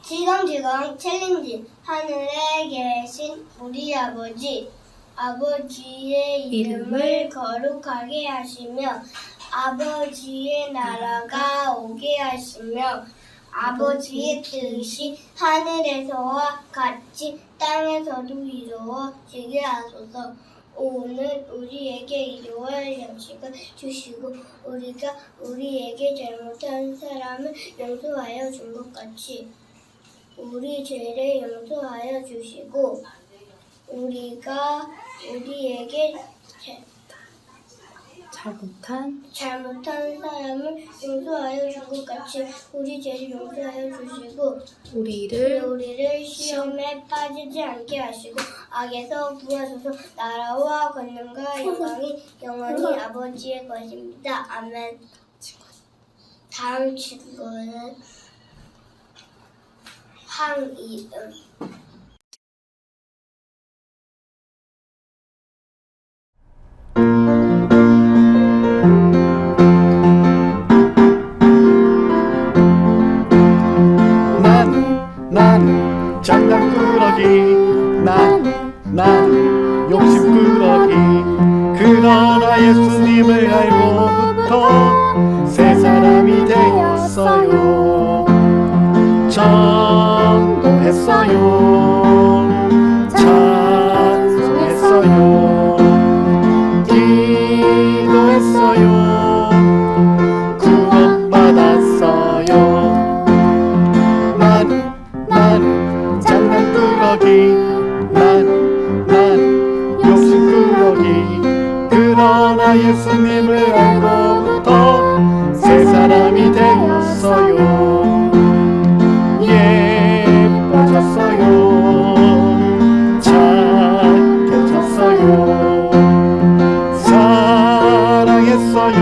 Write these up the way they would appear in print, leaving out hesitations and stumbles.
지금지금 챌린지. 하늘에 계신 우리 아버지, 아버지의 이름을 거룩하게 하시며 아버지의 나라가 오게 하시며 아버지의 뜻이 하늘에서와 같이 땅에서도 이루어지게 하소서. 오늘 우리에게 일용할 양식을 주시고 우리가 우리에게 잘못한 사람을 용서하여 준 것 같이 우리 죄를 용서하여 주시고 우리가 우리에게 잘못한 사람을 용서하여 준 것 같이 우리 죄를 용서하여 주시고 우리를 시험에 빠지지 않게 하시고 악에서 구하소서. 나라와 권능과 영광이 영원히 아버지의 것입니다. 아멘. 다음 친구는 황이음. 나는 장난꾸러기. 나는 욕심꾸러기. 그러나 예수님을 알고부터 새 사람이 되었어요. 전도했어요. 찬송했어요. 기도했어요. 구원받았어요. 나는 장난꾸러기. 나는 욕심꾸러기. 그러나 예수님을 알고부터 새 사람이 되었어요. 예뻐졌어요. 착해졌어요. 사랑했어요.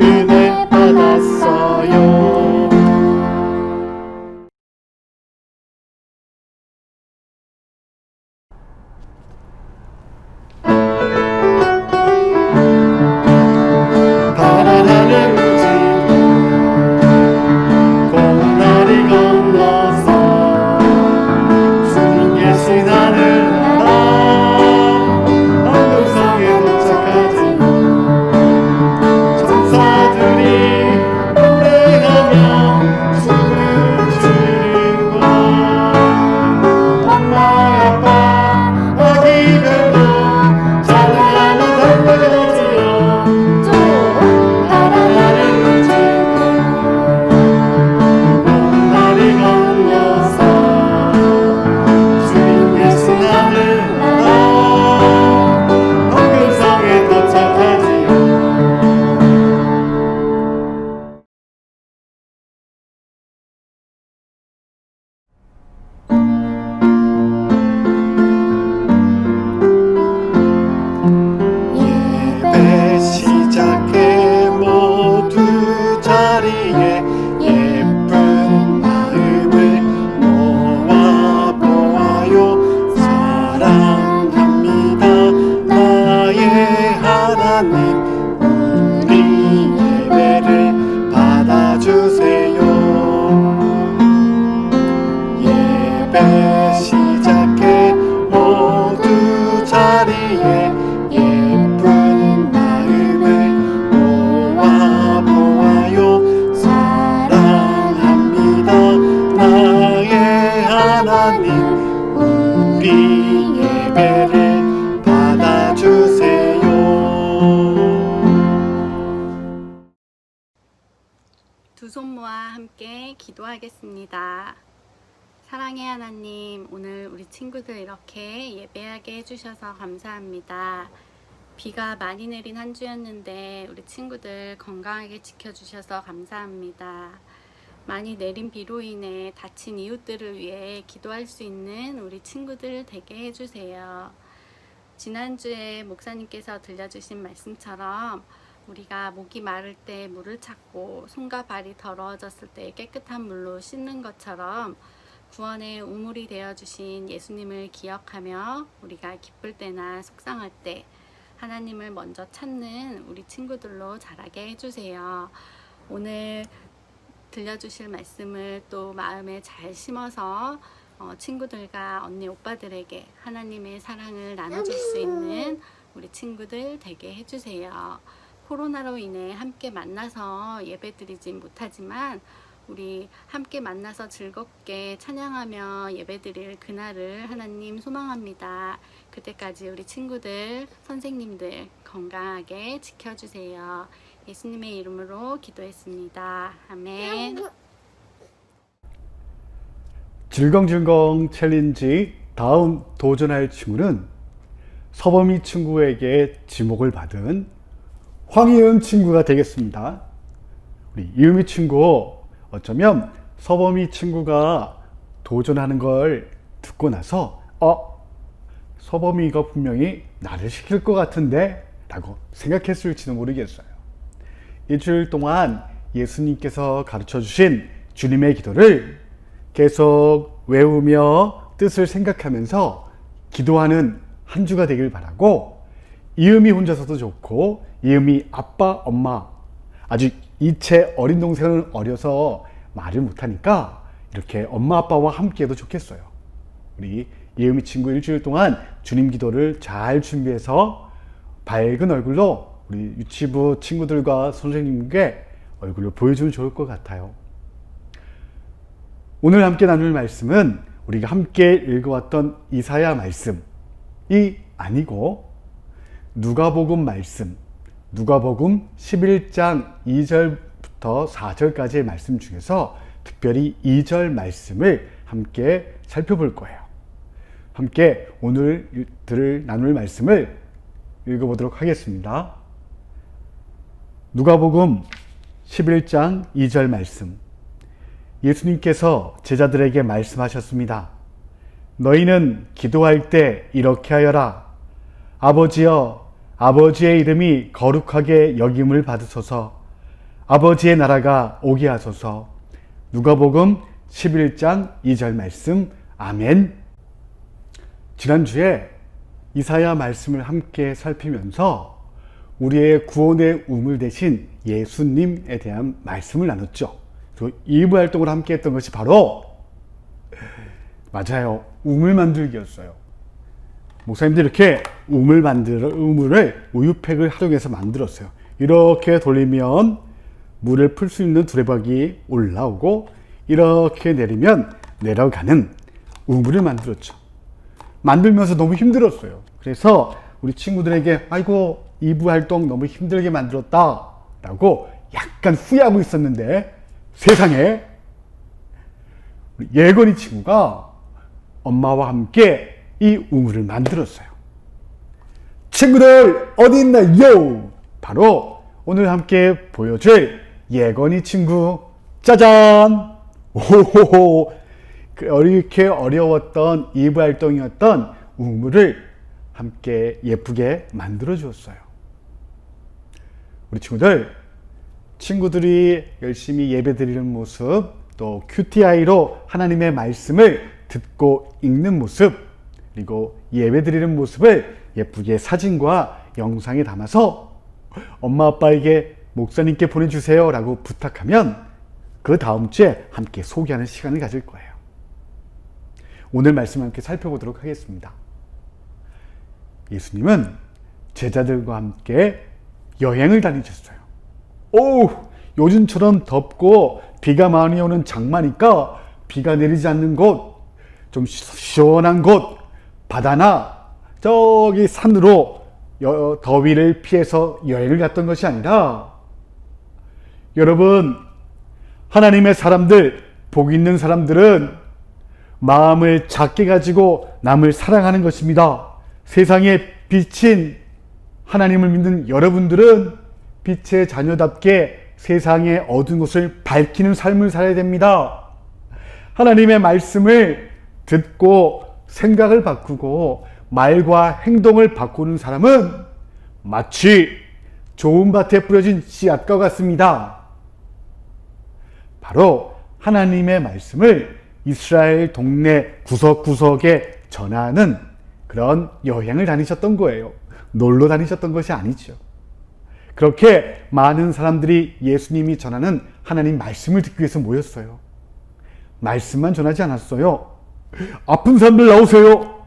은혜 받았어요. 파란 하늘 우지고 공나리 건너서 주님 계신 하늘나라 황금성에 도착하지. 천사들이 노래하며 춤을 추고 엄마 아빠 아기들도 찬양하며 달려가지요. 파란 하늘 우지고 공나리 건너서 주님 계신 하늘나라 황금성에 도착하지요. 예배 시작해 모두 자리에 예쁜 마음을 모아보아요. 사랑합니다 나의 하나님. 우리 예배를 받아주세요. 예배 시작해 모두 자리에 예쁜 마음을 모아보아요. 사랑합니다 나의 하나님. 우리 예배를 받아주세요. 두 손 모아 함께 기도하겠습니다. 사랑의 하나님, 오늘 우리 친구들 이렇게 예배하게 해주셔서 감사합니다. 비가 많이 내린 한 주였는데 우리 친구들 건강하게 지켜주셔서 감사합니다. 많이 내린 비로 인해 다친 이웃들을 위해 기도할 수 있는 우리 친구들 되게 해주세요. 지난주에 목사님께서 들려주신 말씀처럼 우리가 목이 마를 때 물을 찾고 손과 발이 더러워졌을 때 깨끗한 물로 씻는 것처럼 구원의 우물이 되어주신 예수님을 기억하며 우리가 기쁠 때나 속상할 때 하나님을 먼저 찾는 우리 친구들로 자라게 해주세요. 오늘 들려주실 말씀을 또 마음에 잘 심어서 친구들과 언니 오빠들에게 하나님의 사랑을 나눠줄 수 있는 우리 친구들 되게 해주세요. 코로나로 인해 함께 만나서 예배드리진 못하지만 우리 함께 만나서 즐겁게 찬양하며 예배드릴 그날을 하나님 소망합니다. 그때까지 우리 친구들, 선생님들 건강하게 지켜주세요. 예수님의 이름으로 기도했습니다. 아멘. 질겅질겅 챌린지 다음 도전할 친구는 서범이 친구에게 지목을 받은 황희은 친구가 되겠습니다. 우리 이음이 친구, 어쩌면 서범이 친구가 도전하는 걸 듣고 나서 서범이가 분명히 나를 시킬 것 같은데 라고 생각했을지도 모르겠어요. 일주일 동안 예수님께서 가르쳐 주신 주님의 기도를 계속 외우며 뜻을 생각하면서 기도하는 한 주가 되길 바라고, 이음이 혼자서도 좋고 이음이 아빠, 엄마, 아직 이채 어린 동생은 어려서 말을 못하니까 이렇게 엄마 아빠와 함께 해도 좋겠어요. 우리 이음이 친구 일주일 동안 주님 기도를 잘 준비해서 밝은 얼굴로 우리 유치부 친구들과 선생님께 얼굴을 보여주면 좋을 것 같아요. 오늘 함께 나눌 말씀은 우리가 함께 읽어왔던 이사야 말씀이 아니고 누가복음 말씀, 누가복음 11장 2절부터 4절까지의 말씀 중에서 특별히 2절 말씀을 함께 살펴볼 거예요. 함께 오늘 나눌 말씀을 읽어보도록 하겠습니다. 누가복음 11장 2절 말씀. 예수님께서 제자들에게 말씀하셨습니다. 너희는 기도할 때 이렇게 하여라. 아버지여, 아버지의 이름이 거룩하게 여김을 받으소서. 아버지의 나라가 오게 하소서. 누가복음 11장 2절 말씀. 아멘. 지난주에 이사야 말씀을 함께 살피면서 우리의 구원의 우물 대신 예수님에 대한 말씀을 나눴죠. 그리고 2부 활동을 함께 했던 것이 바로, 맞아요, 우물 만들기였어요. 목사님들이 이렇게 우물을 우유팩을 활용해서 만들었어요. 이렇게 돌리면 물을 풀 수 있는 두레박이 올라오고, 이렇게 내리면 내려가는 우물을 만들었죠. 만들면서 너무 힘들었어요. 그래서 우리 친구들에게 아이고 2부 활동 너무 힘들게 만들었다 라고 약간 후회하고 있었는데, 세상에 우리 예건이 친구가 엄마와 함께 이 우물을 만들었어요. 친구들 어디 있나요? 바로 오늘 함께 보여줄 예건이 친구, 짜잔! 오호호! 이렇게 어려웠던 2부 활동이었던 우물을 함께 예쁘게 만들어 주었어요. 우리 친구들이 열심히 예배 드리는 모습, 또 QTI로 하나님의 말씀을 듣고 읽는 모습, 그리고 예배 드리는 모습을 예쁘게 사진과 영상에 담아서 엄마 아빠에게 목사님께 보내주세요 라고 부탁하면 그 다음 주에 함께 소개하는 시간을 가질 거예요. 오늘 말씀을 함께 살펴보도록 하겠습니다. 예수님은 제자들과 함께 여행을 다니셨어요. 요즘처럼 덥고 비가 많이 오는 장마니까 비가 내리지 않는 곳, 좀 시원한 곳, 바다나 저기 산으로 더위를 피해서 여행을 갔던 것이 아니라, 여러분, 하나님의 사람들, 복 있는 사람들은 마음을 작게 가지고 남을 사랑하는 것입니다. 세상의 빛인 하나님을 믿는 여러분들은 빛의 자녀답게 세상의 어두운 곳을 밝히는 삶을 살아야 됩니다. 하나님의 말씀을 듣고 생각을 바꾸고 말과 행동을 바꾸는 사람은 마치 좋은 밭에 뿌려진 씨앗과 같습니다. 바로 하나님의 말씀을 이스라엘 동네 구석구석에 전하는 그런 여행을 다니셨던 거예요. 놀러 다니셨던 것이 아니죠. 그렇게 많은 사람들이 예수님이 전하는 하나님 말씀을 듣기 위해서 모였어요. 말씀만 전하지 않았어요. 아픈 사람들 나오세요.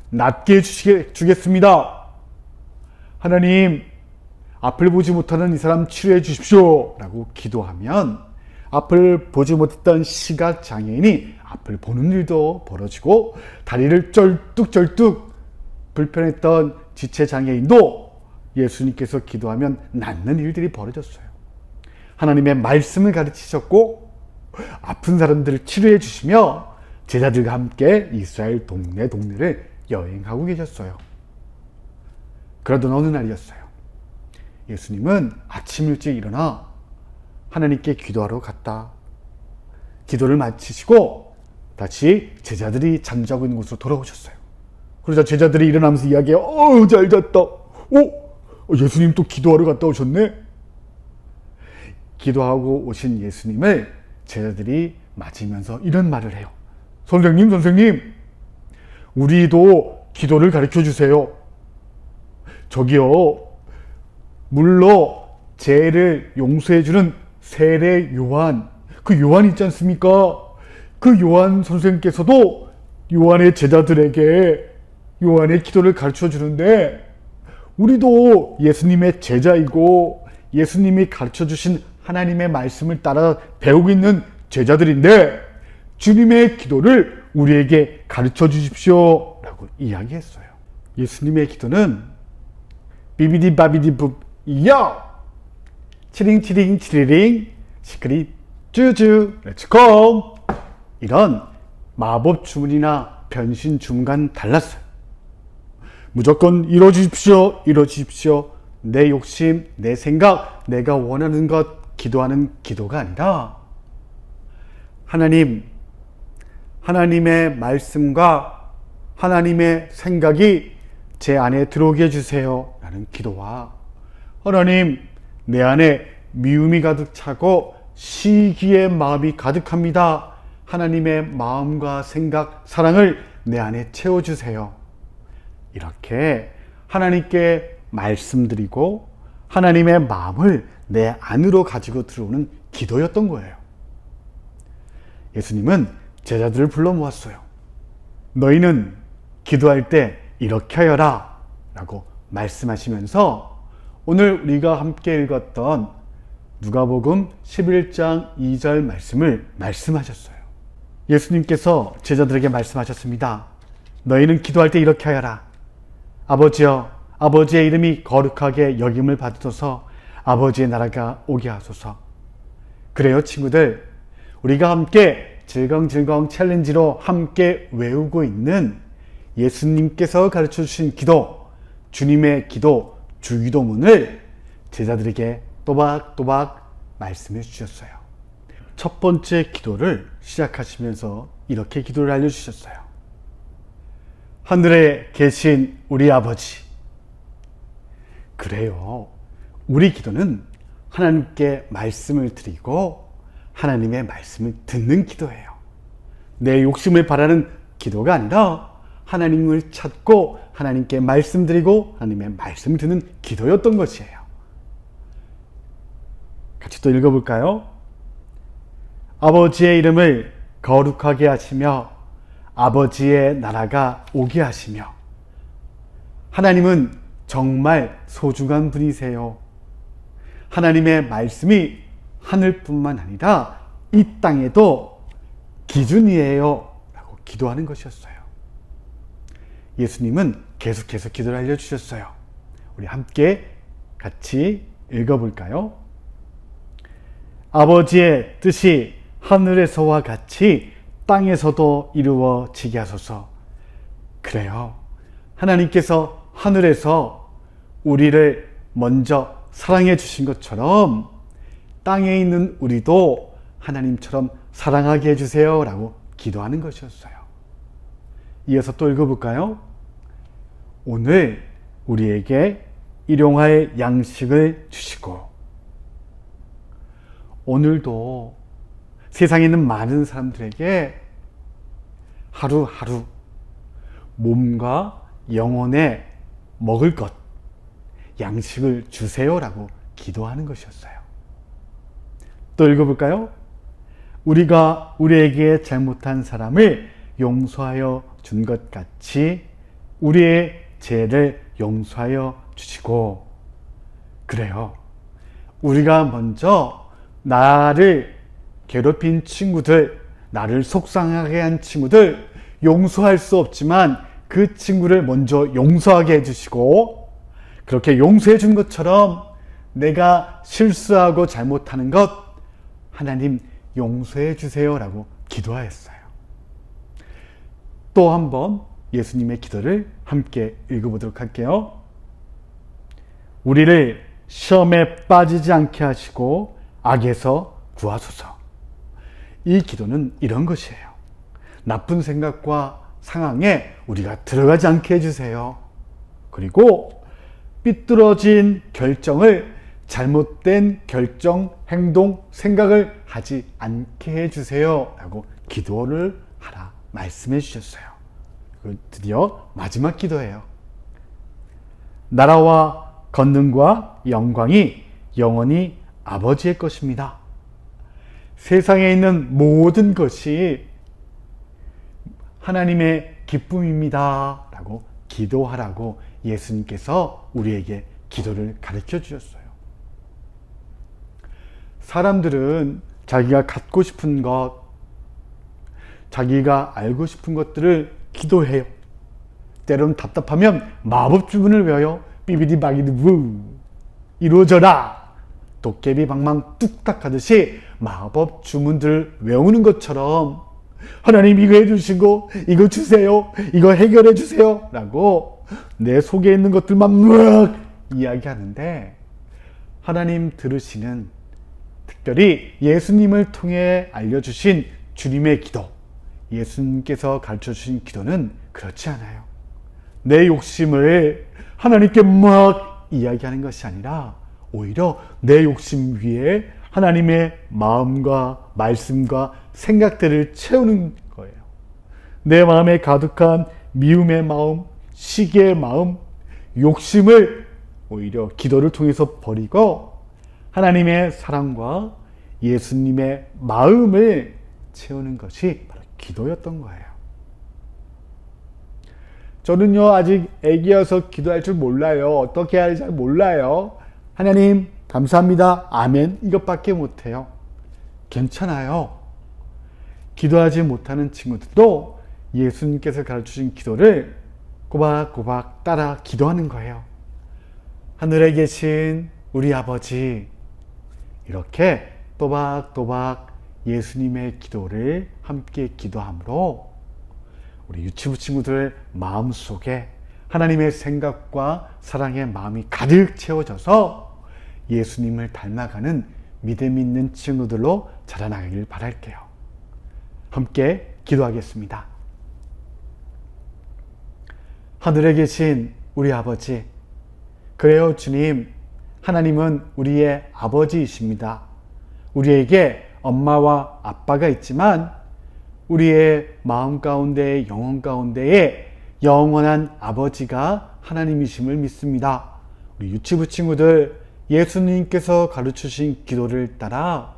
낫게 주겠습니다. 하나님, 앞을 보지 못하는 이 사람 치료해 주십시오. 라고 기도하면 앞을 보지 못했던 시각장애인이 앞을 보는 일도 벌어지고, 다리를 쩔뚝쩔뚝 불편했던 지체장애인도 예수님께서 기도하면 낫는 일들이 벌어졌어요. 하나님의 말씀을 가르치셨고 아픈 사람들을 치료해 주시며 제자들과 함께 이스라엘 동네를 여행하고 계셨어요. 그러던 어느 날이었어요. 예수님은 아침 일찍 일어나 하나님께 기도하러 갔다. 기도를 마치시고 다시 제자들이 잠자고 있는 곳으로 돌아오셨어요. 그러자 제자들이 일어나면서 이야기해요. 잘 잤다. 예수님 또 기도하러 갔다 오셨네. 기도하고 오신 예수님을 제자들이 맞으면서 이런 말을 해요. 선생님, 우리도 기도를 가르쳐 주세요. 저기요, 물로 죄를 용서해주는 세례 요한, 그 요한 있지 않습니까? 그 요한 선생님께서도 요한의 제자들에게 요한의 기도를 가르쳐 주는데, 우리도 예수님의 제자이고 예수님이 가르쳐 주신 하나님의 말씀을 따라 배우고 있는 제자들인데 주님의 기도를 우리에게 가르쳐 주십시오 라고 이야기했어요. 예수님의 기도는 비비디 바비디 붓야 치링치링 치리링 시크릿 쭈쭈 렛츠고 이런 마법 주문이나 변신 주문과는 달랐어요. 무조건 이뤄주십시오. 내 욕심, 내 생각, 내가 원하는 것 기도하는 기도가 아니라 하나님의 말씀과 하나님의 생각이 제 안에 들어오게 해주세요 라는 기도와, 하나님, 내 안에 미움이 가득 차고 시기의 마음이 가득합니다. 하나님의 마음과 생각, 사랑을 내 안에 채워주세요. 이렇게 하나님께 말씀드리고 하나님의 마음을 내 안으로 가지고 들어오는 기도였던 거예요. 예수님은 제자들을 불러 모았어요. 너희는 기도할 때 이렇게 하여라 라고 말씀하시면서 오늘 우리가 함께 읽었던 누가복음 11장 2절 말씀을 말씀하셨어요. 예수님께서 제자들에게 말씀하셨습니다. 너희는 기도할 때 이렇게 하여라. 아버지여, 아버지의 이름이 거룩하게 여김을 받으소서. 아버지의 나라가 오게 하소서. 그래요, 친구들. 우리가 함께 질겅질겅 챌린지로 함께 외우고 있는 예수님께서 가르쳐 주신 기도, 주님의 기도, 주기도문을 제자들에게 또박또박 말씀해 주셨어요. 첫 번째 기도를 시작하시면서 이렇게 기도를 알려주셨어요. 하늘에 계신 우리 아버지. 그래요. 우리 기도는 하나님께 말씀을 드리고 하나님의 말씀을 듣는 기도예요. 내 욕심을 바라는 기도가 아니라 하나님을 찾고 하나님께 말씀드리고 하나님의 말씀을 듣는 기도였던 것이에요. 같이 또 읽어볼까요? 아버지의 이름을 거룩하게 하시며 아버지의 나라가 오게 하시며. 하나님은 정말 소중한 분이세요. 하나님의 말씀이 하늘뿐만 아니라 이 땅에도 기준이에요 라고 기도하는 것이었어요. 예수님은 계속해서 기도를 알려주셨어요. 우리 함께 같이 읽어볼까요? 아버지의 뜻이 하늘에서와 같이 땅에서도 이루어지게 하소서. 그래요. 하나님께서 하늘에서 우리를 먼저 사랑해 주신 것처럼 땅에 있는 우리도 하나님처럼 사랑하게 해주세요 라고 기도하는 것이었어요. 이어서 또 읽어볼까요? 오늘 우리에게 일용할 양식을 주시고. 오늘도 세상에 있는 많은 사람들에게 하루하루 몸과 영혼에 먹을 것, 양식을 주세요라고 기도하는 것이었어요. 또 읽어볼까요? 우리가 우리에게 잘못한 사람을 용서하여 준 것 같이 우리의 죄를 용서하여 주시고. 그래요. 우리가 먼저 나를 괴롭힌 친구들, 나를 속상하게 한 친구들 용서할 수 없지만 그 친구를 먼저 용서하게 해주시고, 그렇게 용서해 준 것처럼 내가 실수하고 잘못하는 것 하나님 용서해 주세요라고 기도하였어요. 또 한번 예수님의 기도를 함께 읽어보도록 할게요. 우리를 시험에 빠지지 않게 하시고 악에서 구하소서. 이 기도는 이런 것이에요. 나쁜 생각과 상황에 우리가 들어가지 않게 해주세요. 그리고 삐뚤어진 결정을, 잘못된 결정, 행동, 생각을 하지 않게 해주세요 라고 기도를 하라 말씀해 주셨어요. 드디어 마지막 기도예요. 나라와 권능과 영광이 영원히 아버지의 것입니다. 세상에 있는 모든 것이 하나님의 기쁨입니다 라고 기도하라고 예수님께서 우리에게 기도를 가르쳐 주셨어요. 사람들은 자기가 갖고 싶은 것, 자기가 알고 싶은 것들을 기도해요. 때로는 답답하면 마법 주문을 외워요. 삐비디 바기디 부 이루어져라. 도깨비 방망 뚝딱 하듯이 마법 주문들을 외우는 것처럼 하나님 이거 해주시고 이거 주세요, 이거 해결해 주세요 라고 내 속에 있는 것들만 막 이야기하는데, 하나님 들으시는, 특별히 예수님을 통해 알려주신 주님의 기도, 예수님께서 가르쳐주신 기도는 그렇지 않아요. 내 욕심을 하나님께 막 이야기하는 것이 아니라 오히려 내 욕심 위에 하나님의 마음과 말씀과 생각들을 채우는 거예요. 내 마음에 가득한 미움의 마음, 시기의 마음, 욕심을 오히려 기도를 통해서 버리고 하나님의 사랑과 예수님의 마음을 채우는 것이 바로 기도였던 거예요. 저는요, 아직 애기여서 기도할 줄 몰라요. 어떻게 해야 할지 잘 몰라요. 하나님 감사합니다, 아멘, 이것밖에 못해요. 괜찮아요. 기도하지 못하는 친구들도 예수님께서 가르쳐주신 기도를 꼬박꼬박 따라 기도하는 거예요. 하늘에 계신 우리 아버지, 이렇게 또박또박 예수님의 기도를 함께 기도함으로 우리 유치부 친구들 마음속에 하나님의 생각과 사랑의 마음이 가득 채워져서 예수님을 닮아가는 믿음 있는 친구들로 자라나가길 바랄게요. 함께 기도하겠습니다. 하늘에 계신 우리 아버지, 그래요 주님, 하나님은 우리의 아버지이십니다. 우리에게 엄마와 아빠가 있지만 우리의 마음 가운데, 영혼 가운데에 영원한 아버지가 하나님이심을 믿습니다. 우리 유치부 친구들, 예수님께서 가르치신 기도를 따라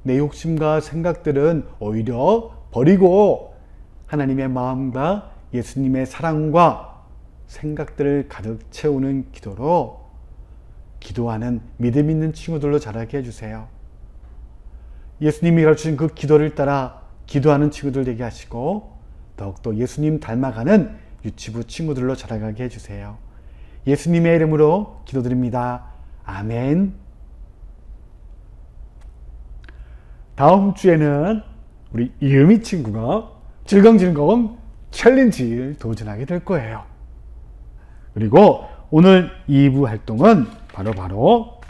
내 욕심과 생각들은 오히려 버리고 하나님의 마음과 예수님의 사랑과 생각들을 가득 채우는 기도로 기도하는 믿음 있는 친구들로 자라게 해주세요. 예수님이 가르치신 그 기도를 따라 기도하는 친구들 되게 하시고 더욱더 예수님 닮아가는 유치부 친구들로 자라가게 해주세요. 예수님의 이름으로 기도드립니다. 아멘. 다음 주에는 우리 이음이 친구가 질겅질겅 챌린지를 도전하게 될 거예요. 그리고 오늘 2부 활동은 바로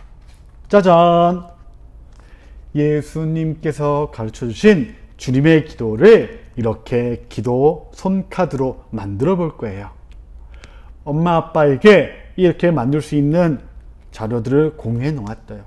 짜잔! 예수님께서 가르쳐 주신 주님의 기도를 이렇게 기도 손카드로 만들어 볼 거예요. 엄마 아빠에게 이렇게 만들 수 있는 자료들을 공유해 놓았어요.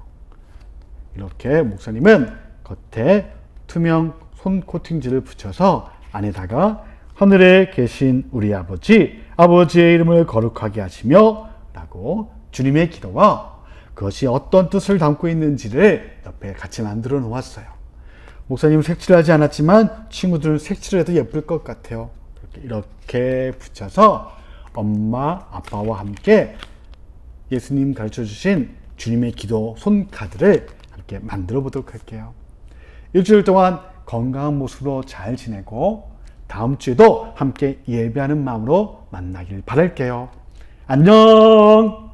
이렇게 목사님은 겉에 투명 손 코팅지를 붙여서 안에다가 하늘에 계신 우리 아버지, 아버지의 이름을 거룩하게 하시며 라고 주님의 기도와 그것이 어떤 뜻을 담고 있는지를 옆에 같이 만들어 놓았어요. 목사님은 색칠하지 않았지만 친구들은 색칠해도 예쁠 것 같아요. 이렇게 붙여서 엄마, 아빠와 함께 예수님 가르쳐 주신 주님의 기도 손카드를 함께 만들어 보도록 할게요. 일주일 동안 건강한 모습으로 잘 지내고 다음 주에도 함께 예배하는 마음으로 만나길 바랄게요. 안녕!